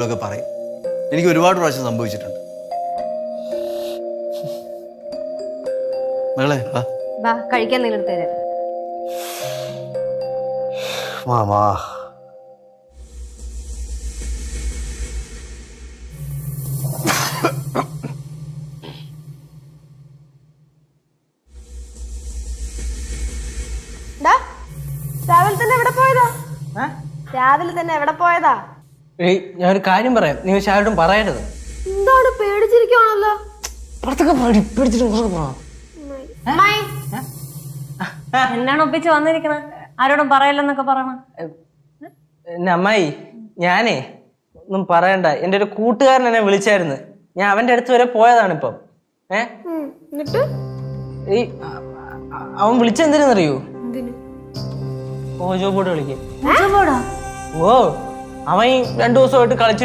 ഒക്കെ പറയും. എനിക്ക് ഒരുപാട് പ്രാവശ്യം സംഭവിച്ചിട്ടുണ്ട്. മകളെ വാ കഴിക്കാൻ നിങ്ങൾ തരാം. മാമാ രാവിലെ തന്നെ എവിടെ പോയതാ? രാവിലെ തന്നെ എവിടെ പോയതാ? ഞാനൊരു കാര്യം പറയാം, നിങ്ങൾ ശാരോടും പറയരുത്. എന്താണ് പേടിച്ചിരിക്കുവാണല്ലോ? എന്നാണ് ഒപ്പിച്ച് വന്നിരിക്കണ? ആരോടും പറയല്ലെന്നൊക്കെ പറയണ. എന്നെ അമ്മായി, ഞാനേ ഒന്നും പറയണ്ട, എൻ്റെ ഒരു കൂട്ടുകാരൻ എന്നെ വിളിച്ചായിരുന്നു. ഞാൻ അവന്റെ അടുത്ത് വരെ പോയതാണ് ഇപ്പം. ഈ അവൻ വിളിച്ചെന്തിനെന്നറിയോ? ഓജോ ബോർഡ് കളിക്കും. ഓ അവൻ 2 ദിവസമായിട്ട് കളിച്ചിട്ട്